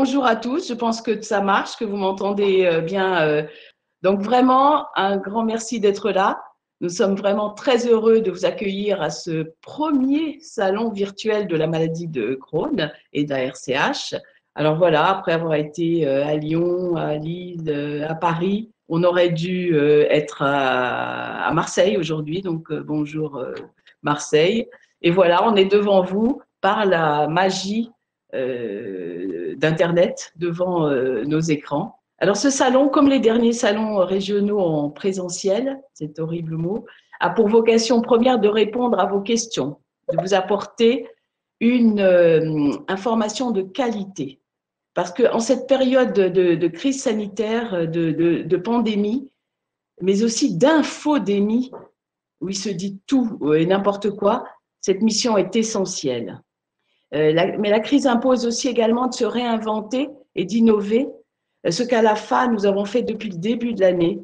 bonjour à tous. Je pense que ça marche, que vous m'entendez bien. Donc vraiment, un grand merci d'être là. Nous sommes vraiment très heureux de vous accueillir à ce premier salon virtuel de la maladie de Crohn et de la RCH. Alors voilà, après avoir été à Lyon, à Lille, à Paris, on aurait dû être à Marseille aujourd'hui. Donc bonjour Marseille. Et voilà, on est devant vous par la magie d'Internet devant nos écrans. Alors ce salon, comme les derniers salons régionaux en présentiel, cet horrible mot, a pour vocation première de répondre à vos questions, de vous apporter une information de qualité. Parce qu'en cette période de crise sanitaire, de pandémie, mais aussi d'infodémie, où il se dit tout et n'importe quoi, cette mission est essentielle. Mais la crise impose aussi également de se réinventer et d'innover, ce qu'à la FA, nous avons fait depuis le début de l'année,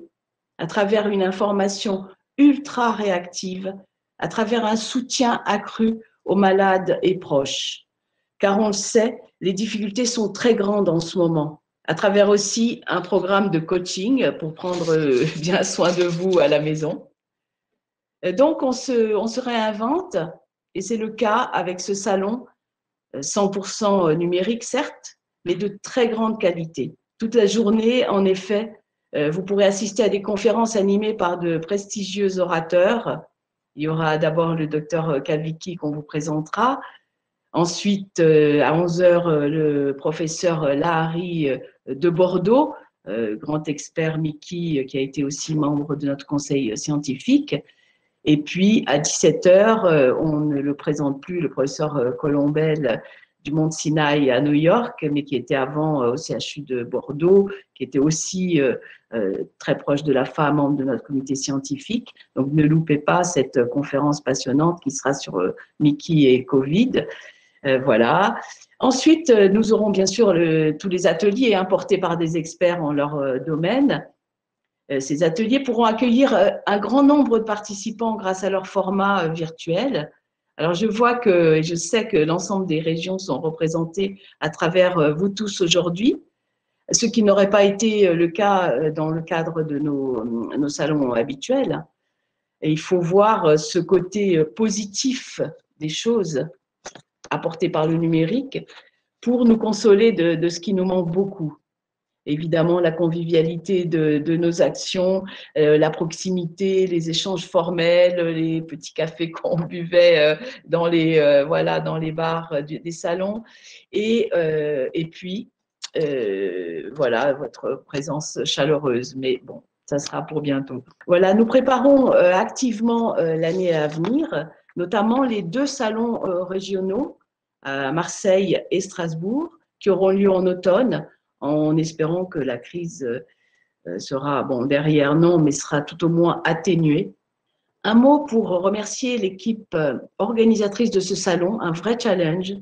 à travers une information ultra réactive, à travers un soutien accru aux malades et proches. Car on le sait, les difficultés sont très grandes en ce moment, à travers aussi un programme de coaching pour prendre bien soin de vous à la maison. Donc, on se réinvente, et c'est le cas avec ce salon 100% numérique, certes, mais de très grande qualité. Toute la journée, en effet, vous pourrez assister à des conférences animées par de prestigieux orateurs. Il y aura d'abord le docteur Kalvicki qu'on vous présentera. Ensuite, à 11 heures, le professeur Lahari de Bordeaux, grand expert Mickey, qui a été aussi membre de notre conseil scientifique. Et puis, à 17 heures, on ne le présente plus, le professeur Colombel du Mont Sinaï à New York, mais qui était avant au CHU de Bordeaux, qui était aussi très proche de la femme, membre de notre comité scientifique. Donc, ne loupez pas cette conférence passionnante qui sera sur Mickey et Covid. Voilà. Ensuite, nous aurons bien sûr tous les ateliers portés par des experts en leur domaine. Ces ateliers pourront accueillir un grand nombre de participants grâce à leur format virtuel. Alors, je vois que, et je sais que l'ensemble des régions sont représentées à travers vous tous aujourd'hui, ce qui n'aurait pas été le cas dans le cadre de nos salons habituels. Et il faut voir ce côté positif des choses apportées par le numérique pour nous consoler de ce qui nous manque beaucoup. Évidemment, la convivialité de nos actions, la proximité, les échanges formels, les petits cafés qu'on buvait dans les bars des salons. Et puis, voilà, votre présence chaleureuse. Mais bon, ça sera pour bientôt. Voilà, nous préparons activement l'année à venir, notamment les 2 salons régionaux à Marseille et Strasbourg, qui auront lieu en automne, en espérant que la crise sera, bon, derrière non, mais sera tout au moins atténuée. Un mot pour remercier l'équipe organisatrice de ce salon, un vrai challenge.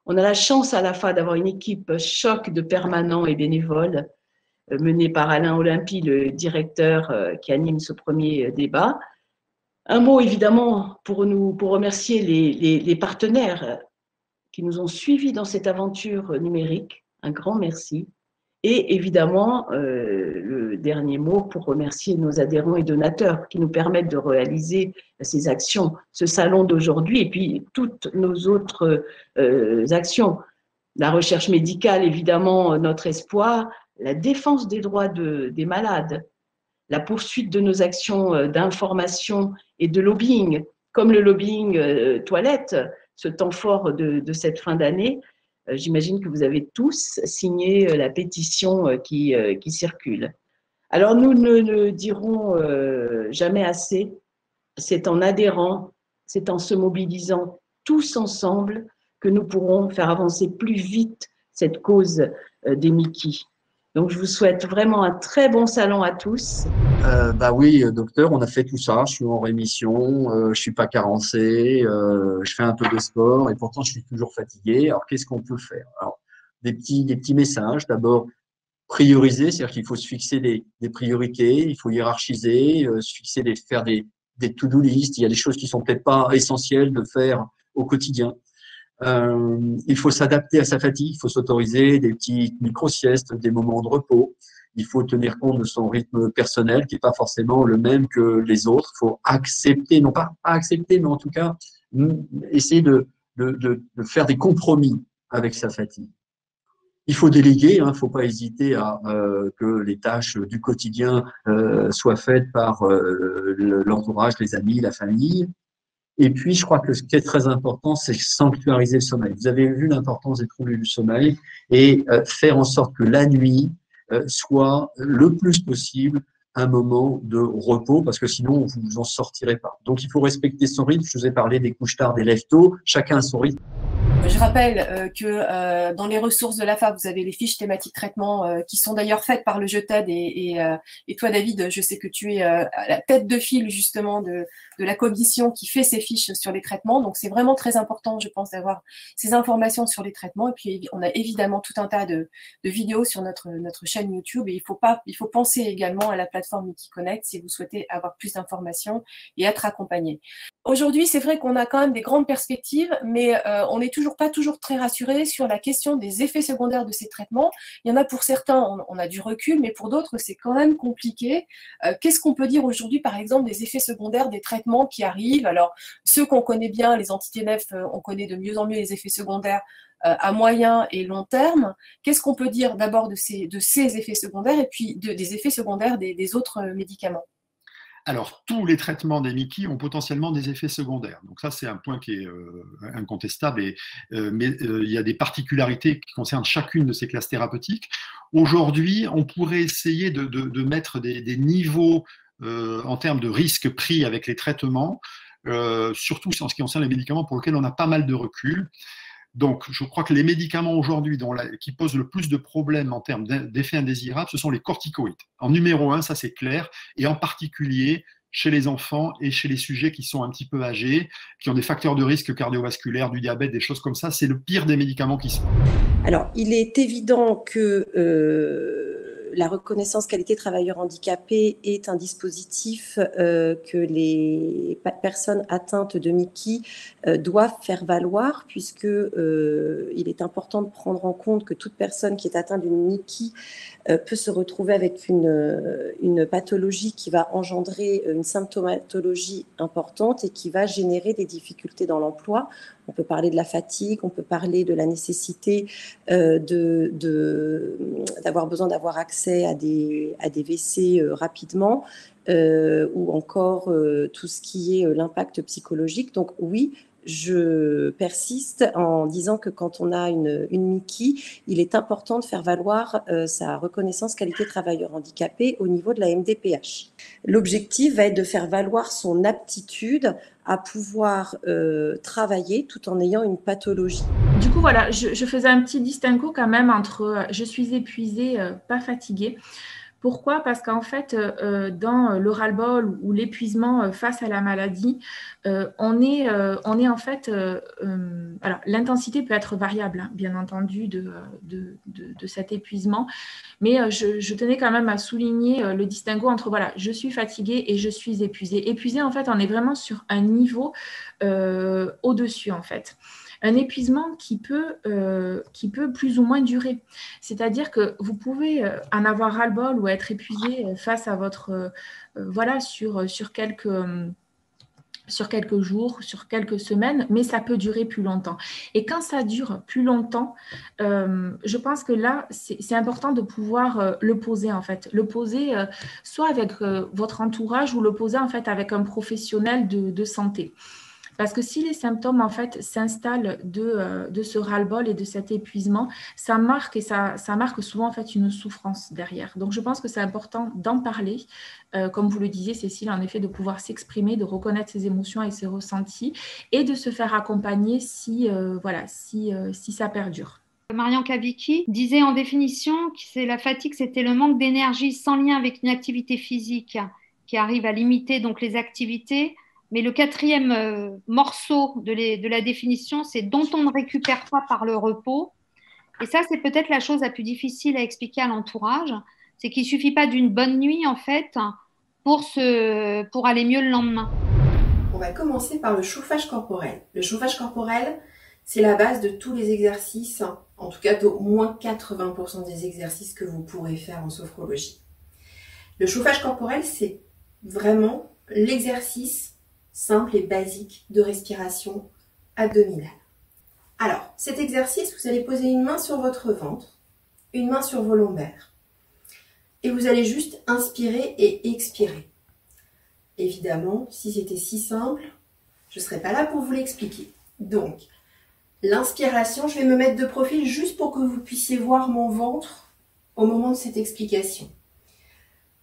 On a la chance à la FA d'avoir une équipe choc de permanents et bénévoles, menée par Alain Olympi, le directeur qui anime ce premier débat. Un mot évidemment pour remercier les partenaires qui nous ont suivis dans cette aventure numérique. Un grand merci. Et évidemment, le dernier mot pour remercier nos adhérents et donateurs qui nous permettent de réaliser ces actions, ce salon d'aujourd'hui et puis toutes nos autres actions. La recherche médicale, évidemment, notre espoir, la défense des droits des malades, la poursuite de nos actions d'information et de lobbying, comme le lobbying toilette, ce temps fort de cette fin d'année. J'imagine que vous avez tous signé la pétition qui circule. Alors, nous ne le dirons jamais assez, c'est en adhérant, c'est en se mobilisant tous ensemble que nous pourrons faire avancer plus vite cette cause des Mickey. Donc, je vous souhaite vraiment un très bon salon à tous. Bah oui, docteur, on a fait tout ça. Je suis en rémission, je suis pas carencé, je fais un peu de sport et pourtant je suis toujours fatigué. Alors qu'est-ce qu'on peut faire? Alors des petits messages. D'abord, prioriser, c'est-à-dire qu'il faut se fixer des priorités, il faut hiérarchiser, se fixer faire des to-do list. Il y a des choses qui sont peut-être pas essentielles de faire au quotidien. Il faut s'adapter à sa fatigue, il faut s'autoriser des petites micro-siestes, des moments de repos. Il faut tenir compte de son rythme personnel qui n'est pas forcément le même que les autres. Il faut accepter, non pas accepter, mais en tout cas essayer de faire des compromis avec sa fatigue. Il faut déléguer, il ne faut pas hésiter à que les tâches du quotidien soient faites par l'entourage, les amis, la famille. Et puis, je crois que ce qui est très important, c'est sanctuariser le sommeil. Vous avez vu l'importance des troubles du sommeil et faire en sorte que la nuit soit le plus possible un moment de repos, parce que sinon, vous vous en sortirez pas. Donc, il faut respecter son rythme. Je vous ai parlé des couches tard, des lève-tôt. Chacun a son rythme. Je rappelle que dans les ressources de l'AFA, vous avez les fiches thématiques traitement qui sont d'ailleurs faites par le JETED et toi, David, je sais que tu es à la tête de file justement de la commission qui fait ces fiches sur les traitements. Donc, c'est vraiment très important, je pense, d'avoir ces informations sur les traitements. Et puis, on a évidemment tout un tas de vidéos sur notre chaîne YouTube. Et il faut penser également à la plateforme Wikiconnect si vous souhaitez avoir plus d'informations et être accompagné. Aujourd'hui, c'est vrai qu'on a quand même des grandes perspectives, mais on n'est pas toujours très rassuré sur la question des effets secondaires de ces traitements. Il y en a pour certains, on a du recul, mais pour d'autres, c'est quand même compliqué. Qu'est-ce qu'on peut dire aujourd'hui, par exemple, des effets secondaires des traitements qui arrivent? Alors, ceux qu'on connaît bien, les anti-TNF, on connaît de mieux en mieux les effets secondaires à moyen et long terme. Qu'est-ce qu'on peut dire d'abord de ces effets secondaires et puis des effets secondaires des autres médicaments? Alors, tous les traitements des MICI ont potentiellement des effets secondaires. Donc ça, c'est un point qui est incontestable. Mais il y a des particularités qui concernent chacune de ces classes thérapeutiques. Aujourd'hui, on pourrait essayer de mettre des niveaux en termes de risque pris avec les traitements, surtout en ce qui concerne les médicaments pour lesquels on a pas mal de recul. Donc, je crois que les médicaments aujourd'hui qui posent le plus de problèmes en termes d'effets indésirables, ce sont les corticoïdes. En numéro 1, ça c'est clair, et en particulier chez les enfants et chez les sujets qui sont un petit peu âgés, qui ont des facteurs de risque cardiovasculaires, du diabète, des choses comme ça, c'est le pire des médicaments qui soient. Alors, il est évident que la reconnaissance qualité travailleur handicapé est un dispositif que les personnes atteintes de MICI doivent faire valoir, puisque il est important de prendre en compte que toute personne qui est atteinte d'une MICI peut se retrouver avec une pathologie qui va engendrer une symptomatologie importante et qui va générer des difficultés dans l'emploi. On peut parler de la fatigue, on peut parler de la nécessité d'avoir besoin d'avoir accès à des WC rapidement, ou encore tout ce qui est l'impact psychologique. Donc oui, je persiste en disant que quand on a une MICI, il est important de faire valoir sa reconnaissance qualité travailleur handicapé au niveau de la MDPH. L'objectif va être de faire valoir son aptitude à pouvoir travailler tout en ayant une pathologie. Du coup, voilà, je faisais un petit distinguo quand même entre je suis épuisée, pas fatiguée. Pourquoi? Parce qu'en fait, dans le ras-le-bol ou l'épuisement face à la maladie, on est en fait… alors, l'intensité peut être variable, hein, bien entendu, de cet épuisement, mais je tenais quand même à souligner le distinguo entre, voilà, je suis fatiguée et je suis épuisée. Épuisée, en fait, on est vraiment sur un niveau au-dessus, en fait. Un épuisement qui peut plus ou moins durer. C'est-à-dire que vous pouvez en avoir ras-le-bol ou être épuisé face à votre… voilà, sur quelques jours, sur quelques semaines, mais ça peut durer plus longtemps. Et quand ça dure plus longtemps, je pense que là, c'est important de pouvoir le poser, en fait. Le poser soit avec votre entourage ou le poser, en fait, avec un professionnel de santé. Parce que si les symptômes, en fait, s'installent de ce ras-le-bol et de cet épuisement, ça marque souvent, en fait, une souffrance derrière. Donc, je pense que c'est important d'en parler, comme vous le disiez, Cécile, en effet, de pouvoir s'exprimer, de reconnaître ses émotions et ses ressentis et de se faire accompagner si ça perdure. Marian Kabicki disait en définition que la fatigue, c'était le manque d'énergie sans lien avec une activité physique qui arrive à limiter donc les activités. Mais le quatrième morceau de la définition, c'est dont on ne récupère pas par le repos. Et ça, c'est peut-être la chose la plus difficile à expliquer à l'entourage. C'est qu'il ne suffit pas d'une bonne nuit, en fait, pour aller mieux le lendemain. On va commencer par le chauffage corporel. Le chauffage corporel, C'est la base de tous les exercices, en tout cas d'au moins 80% des exercices que vous pourrez faire en sophrologie. Le chauffage corporel, c'est vraiment l'exercice simple et basique de respiration abdominale. Alors, cet exercice, vous allez poser une main sur votre ventre, une main sur vos lombaires. Et vous allez juste inspirer et expirer. Évidemment, si c'était si simple, je ne serais pas là pour vous l'expliquer. Donc, l'inspiration, je vais me mettre de profil juste pour que vous puissiez voir mon ventre au moment de cette explication.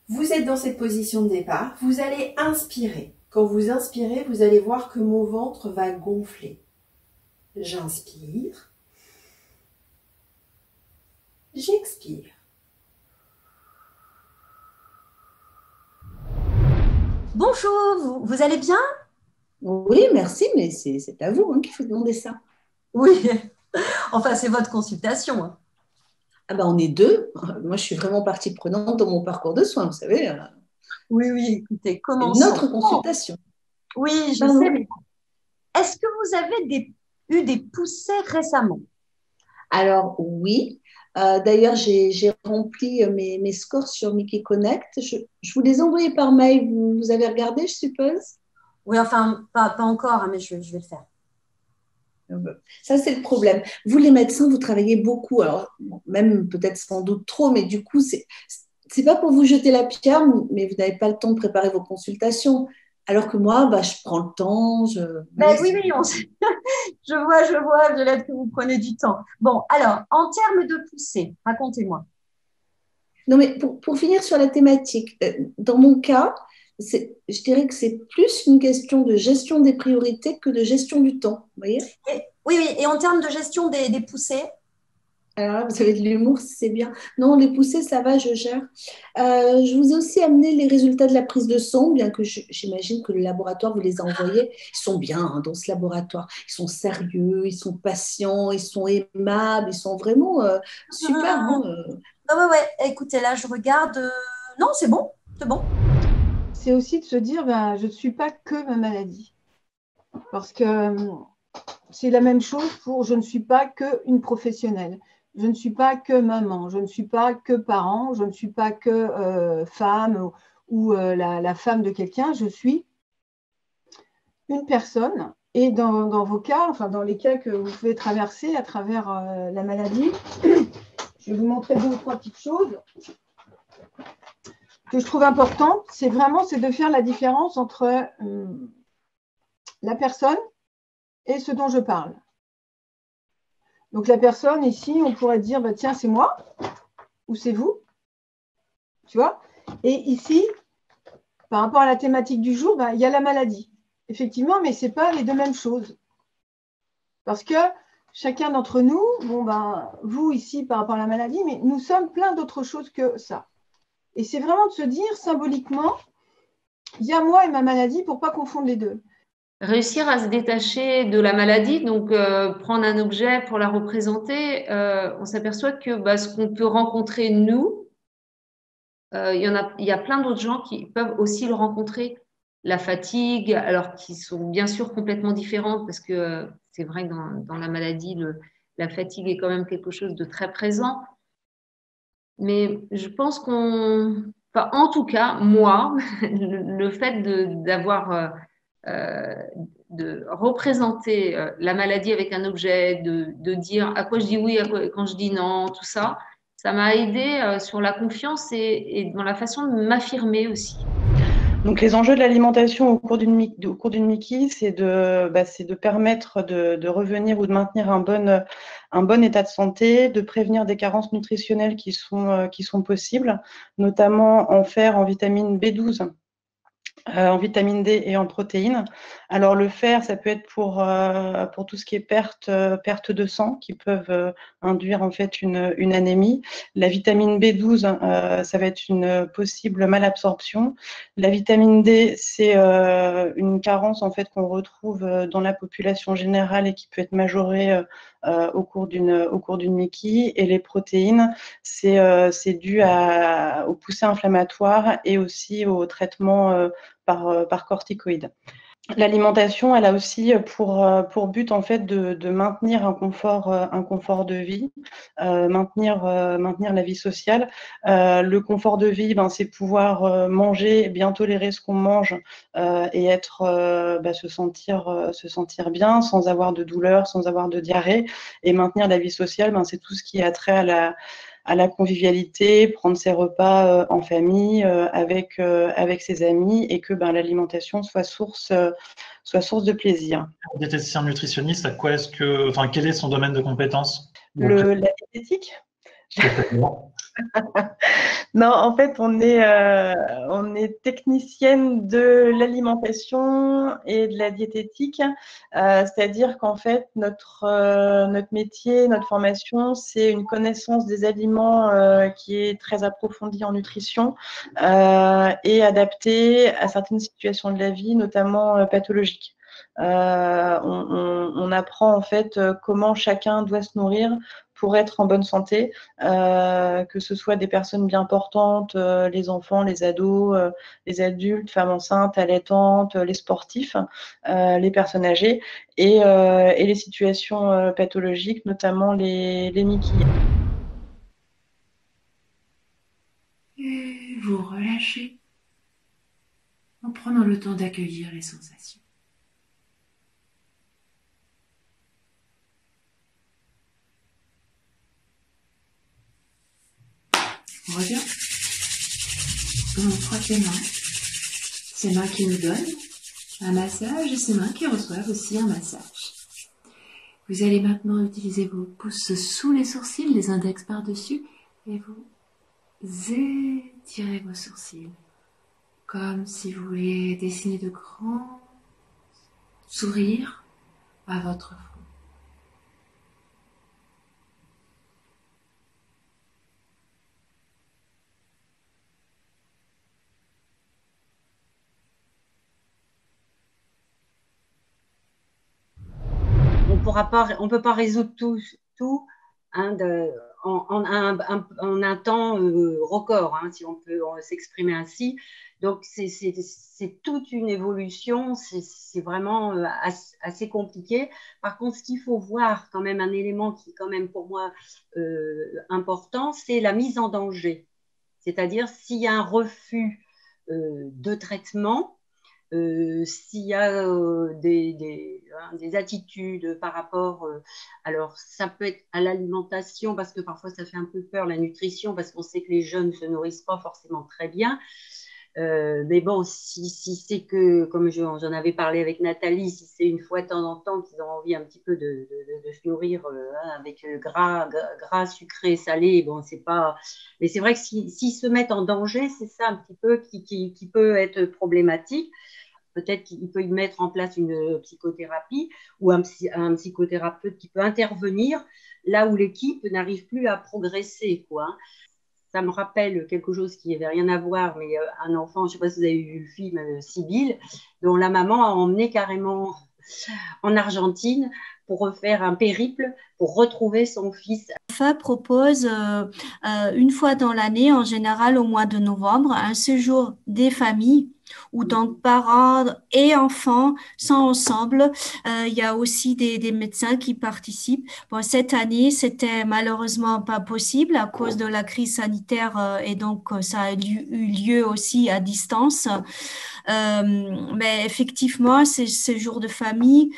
Vous êtes dans cette position de départ, vous allez inspirer. Quand vous inspirez, vous allez voir que mon ventre va gonfler. J'inspire. J'expire. Bonjour, vous allez bien? Oui, merci, mais c'est à vous qu'il faut demander ça. Oui, enfin c'est votre consultation. Hein. Ah ben on est deux. Moi, je suis vraiment partie prenante dans mon parcours de soins, vous savez. Oui, écoutez, commençons. Notre consultation. Oui, je sais, mais est-ce que vous avez eu des poussées récemment? Alors, oui. D'ailleurs, j'ai rempli mes scores sur Mickey Connect. Je vous les ai envoyés par mail. Vous avez regardé, je suppose? Oui, enfin, pas encore, hein, mais je vais le faire. Ça, c'est le problème. Vous, les médecins, vous travaillez beaucoup. Alors, même peut-être sans doute trop, mais du coup, c'est pas pour vous jeter la pierre, mais vous n'avez pas le temps de préparer vos consultations. Alors que moi, je prends le temps. Ben, oui, je vois, Violette, que vous prenez du temps. Bon, alors, en termes de poussée, racontez-moi. Non, mais pour finir sur la thématique, dans mon cas, je dirais que c'est plus une question de gestion des priorités que de gestion du temps. Vous voyez? Oui, et en termes de gestion des poussées? Alors là, vous avez de l'humour, c'est bien. Non, les poussées, ça va, je gère. Je vous ai aussi amené les résultats de la prise de sang, bien que j'imagine que le laboratoire vous les a envoyés. Ils sont bien dans ce laboratoire. Ils sont sérieux, ils sont patients, ils sont aimables, ils sont vraiment super. Ouais. Écoutez, là, je regarde. Non, c'est bon. C'est aussi de se dire, je ne suis pas que ma maladie. Parce que c'est la même chose pour je ne suis pas qu'une professionnelle. Je ne suis pas que maman, je ne suis pas que parent, je ne suis pas que femme ou la femme de quelqu'un, je suis une personne. Et dans vos cas, enfin dans les cas que vous pouvez traverser à travers la maladie, je vais vous montrer 2 ou 3 petites choses que je trouve importantes. C'est de faire la différence entre la personne et ce dont je parle. Donc la personne ici, on pourrait dire, tiens, c'est moi ou c'est vous, tu vois. Et ici, par rapport à la thématique du jour, il y a la maladie. Effectivement, mais ce n'est pas les 2 mêmes choses. Parce que chacun d'entre nous, vous ici par rapport à la maladie, mais nous sommes plein d'autres choses que ça. Et c'est vraiment de se dire symboliquement, il y a moi et ma maladie pour ne pas confondre les 2. Réussir à se détacher de la maladie, donc prendre un objet pour la représenter, on s'aperçoit que ce qu'on peut rencontrer nous, il y a plein d'autres gens qui peuvent aussi le rencontrer. La fatigue, alors qui sont bien sûr complètement différentes, parce que c'est vrai que dans la maladie, la fatigue est quand même quelque chose de très présent. Mais je pense en tout cas, moi, le fait d'avoir de représenter la maladie avec un objet, de dire à quoi je dis oui, quand je dis non, tout ça, ça m'a aidé sur la confiance et dans la façon de m'affirmer aussi. Donc, les enjeux de l'alimentation au cours d'une Mickey, c'est de permettre de revenir ou de maintenir un bon état de santé, de prévenir des carences nutritionnelles qui sont possibles, notamment en fer, en vitamine B12. En vitamine D et en protéines. Alors le fer, ça peut être pour tout ce qui est perte de sang, qui peuvent induire en fait une anémie. La vitamine B12, ça va être une possible malabsorption. La vitamine D, c'est une carence en fait qu'on retrouve dans la population générale et qui peut être majorée au cours d'une Mickey. Et les protéines, c'est dû aux poussées inflammatoires et aussi au traitement par corticoïdes. l'alimentation, elle a aussi pour but en fait de maintenir un confort de vie, maintenir la vie sociale. Le confort de vie, c'est pouvoir manger, bien tolérer ce qu'on mange et être se sentir bien, sans avoir de douleur, sans avoir de diarrhée. Et maintenir la vie sociale, c'est tout ce qui a trait à la convivialité, prendre ses repas en famille, avec ses amis, et que l'alimentation soit source de plaisir. Diététicien nutritionniste, quel est son domaine de compétence? La diététique? Non, en fait, on est technicienne de l'alimentation et de la diététique, c'est-à-dire qu'en fait, notre métier, notre formation, c'est une connaissance des aliments qui est très approfondie en nutrition et adaptée à certaines situations de la vie, notamment pathologiques. On apprend en fait comment chacun doit se nourrir pour être en bonne santé, que ce soit des personnes bien portantes, les enfants, les ados, les adultes, femmes enceintes, allaitantes, les sportifs, les personnes âgées et les situations pathologiques, notamment les MICI. Et vous relâchez en prenant le temps d'accueillir les sensations. On revient. On frotte les mains. Ces mains qui nous donnent un massage et ces mains qui reçoivent aussi un massage. Vous allez maintenant utiliser vos pouces sous les sourcils, les index par-dessus, et vous étirez vos sourcils. Comme si vous vouliez dessiner de grands sourires à votre front. On ne peut pas résoudre tout en un temps record, si on peut s'exprimer ainsi. Donc, c'est toute une évolution, c'est vraiment assez compliqué. Par contre, ce qu'il faut voir, quand même, un élément qui est quand même pour moi important, c'est la mise en danger. C'est-à-dire, s'il y a un refus de traitement, s'il y a des attitudes par rapport, alors ça peut être à l'alimentation, parce que parfois ça fait un peu peur, la nutrition, parce qu'on sait que les jeunes ne se nourrissent pas forcément très bien. Mais bon, si c'est que, comme j'en avais parlé avec Nathalie, si c'est une fois de temps en temps qu'ils ont envie un petit peu de se nourrir avec gras, sucré, salé, bon, c'est pas. Mais c'est vrai que s'ils se mettent en danger, c'est ça un petit peu qui peut être problématique. Peut-être qu'il peut y mettre en place une psychothérapie ou un psychothérapeute qui peut intervenir là où l'équipe n'arrive plus à progresser, quoi. Ça me rappelle quelque chose qui n'avait rien à voir, mais un enfant, je ne sais pas si vous avez vu le film Sibylle, dont la maman a emmené carrément en Argentine pour refaire un périple pour retrouver son fils. FA propose une fois dans l'année, en général au mois de novembre, un séjour des familles où donc parents et enfants sont ensemble. Il y a aussi des médecins qui participent. Bon, cette année, c'était malheureusement pas possible à cause de la crise sanitaire et donc ça a eu lieu aussi à distance. Mais effectivement, ces séjours de famille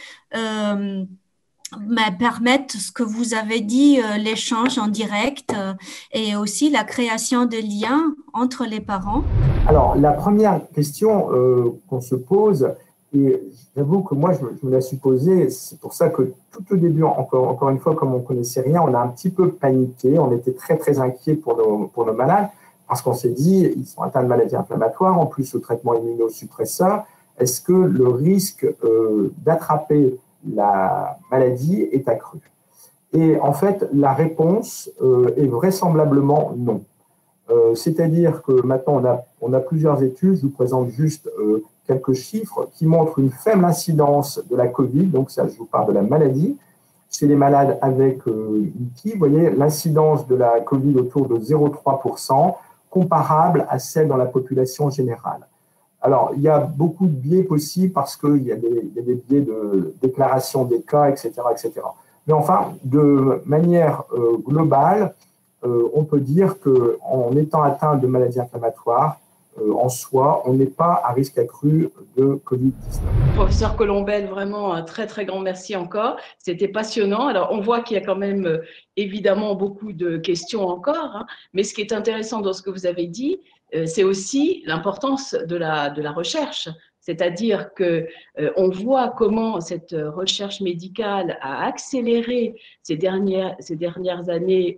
permettent ce que vous avez dit, l'échange en direct et aussi la création de liens entre les parents. Alors, la première question qu'on se pose, et j'avoue que moi, je me la suis posée, c'est pour ça que tout au début, encore une fois, comme on ne connaissait rien, on a un petit peu paniqué, on était très, très inquiets pour nos malades, parce qu'on s'est dit, ils sont atteints de maladies inflammatoires, en plus au traitement immunosuppresseur, est-ce que le risque d'attraper la maladie est accrue? Et en fait, la réponse est vraisemblablement non. C'est-à-dire que maintenant, on a plusieurs études, je vous présente juste quelques chiffres qui montrent une faible incidence de la Covid, donc ça, je vous parle de la maladie. Chez les malades avec MICI, vous voyez l'incidence de la Covid autour de 0,3%, comparable à celle dans la population générale. Alors, il y a beaucoup de biais possibles parce qu'il y a des biais de déclaration des cas, etc., etc. Mais enfin, de manière globale, on peut dire qu'en étant atteint de maladies inflammatoires, en soi, on n'est pas à risque accru de Covid-19. Professeur Colombel, vraiment un très très grand merci encore. C'était passionnant. Alors on voit qu'il y a quand même évidemment beaucoup de questions encore, hein, mais ce qui est intéressant dans ce que vous avez dit, c'est aussi l'importance de la recherche. C'est-à-dire qu'on voit comment cette recherche médicale a accéléré ces dernières années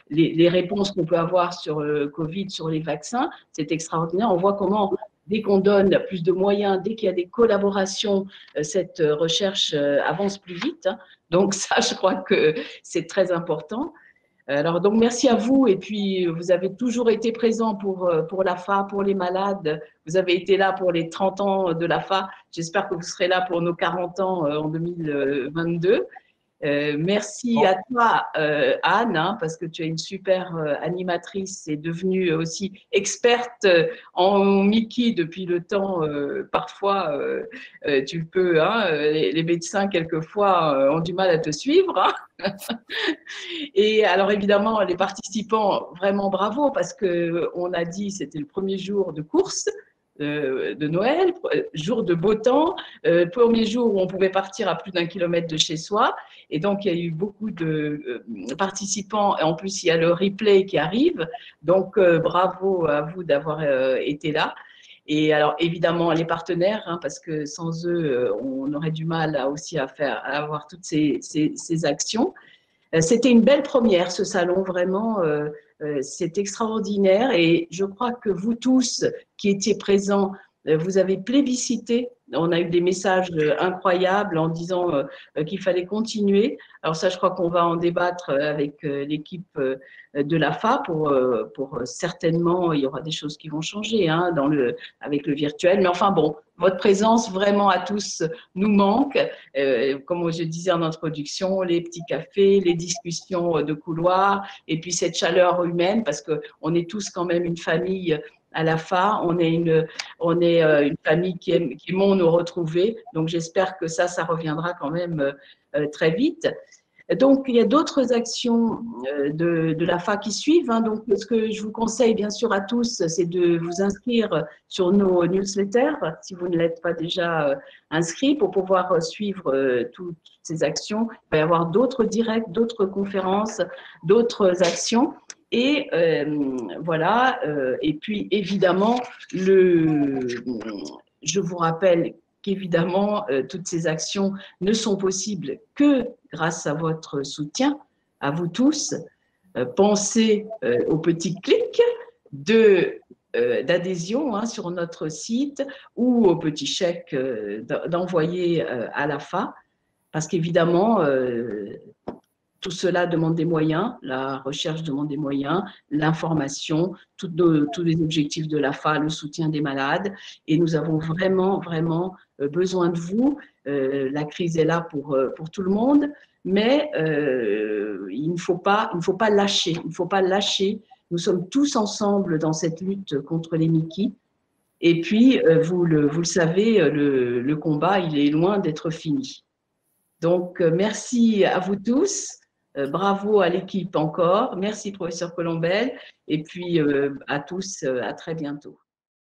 les réponses qu'on peut avoir sur le Covid, sur les vaccins. C'est extraordinaire. On voit comment, dès qu'on donne plus de moyens, dès qu'il y a des collaborations, cette recherche avance plus vite. Hein. Donc ça, je crois que c'est très important. Alors, donc, merci à vous. Et puis, vous avez toujours été présent pour l'AFA, pour les malades. Vous avez été là pour les 30 ans de l'AFA. J'espère que vous serez là pour nos 40 ans en 2022. Merci à toi, Anne, hein, parce que tu es une super animatrice et devenue aussi experte en Mickey depuis le temps. Parfois, tu peux, hein, les médecins, quelquefois, ont du mal à te suivre. Hein. Et alors, évidemment, les participants, vraiment bravo, parce qu'on a dit que c'était le premier jour de course. De Noël, jour de beau temps, premier jour où on pouvait partir à plus d'1 kilomètre de chez soi. Et donc, il y a eu beaucoup de participants. Et en plus, il y a le replay qui arrive. Donc, bravo à vous d'avoir été là. Et alors, évidemment, les partenaires, hein, parce que sans eux, on aurait du mal à avoir toutes ces actions. C'était une belle première, ce salon, vraiment. C'est extraordinaire et je crois que vous tous qui étiez présents, vous avez plébiscité. On a eu des messages incroyables en disant qu'il fallait continuer. Alors ça, je crois qu'on va en débattre avec l'équipe de l'AFA pour certainement, il y aura des choses qui vont changer hein, avec le virtuel. Mais enfin bon, votre présence vraiment à tous nous manque. Comme je disais en introduction, les petits cafés, les discussions de couloir et puis cette chaleur humaine parce qu'on est tous quand même une famille à l'AFA, on est une famille qui aimons nous retrouver. Donc, j'espère que ça reviendra quand même très vite. Donc, il y a d'autres actions de l'AFA qui suivent. Hein. Donc, ce que je vous conseille, bien sûr, à tous, c'est de vous inscrire sur nos newsletters, si vous ne l'êtes pas déjà inscrit, pour pouvoir suivre toutes ces actions. Il va y avoir d'autres directs, d'autres conférences, d'autres actions. Et voilà, et puis évidemment, je vous rappelle qu'évidemment, toutes ces actions ne sont possibles que grâce à votre soutien, à vous tous. Pensez au petit clic d'adhésion hein, sur notre site ou au petit chèque d'envoyer à l'AFA, parce qu'évidemment, tout cela demande des moyens, la recherche demande des moyens, l'information, tous les objectifs de l'AFA, le soutien des malades. Et nous avons vraiment, vraiment besoin de vous. La crise est là pour tout le monde, mais il ne faut pas lâcher. Il ne faut pas lâcher. Nous sommes tous ensemble dans cette lutte contre les Mickey. Et puis, vous le savez, le combat, il est loin d'être fini. Donc, merci à vous tous. Bravo à l'équipe encore. Merci, professeur Colombel. Et puis, à tous, à très bientôt.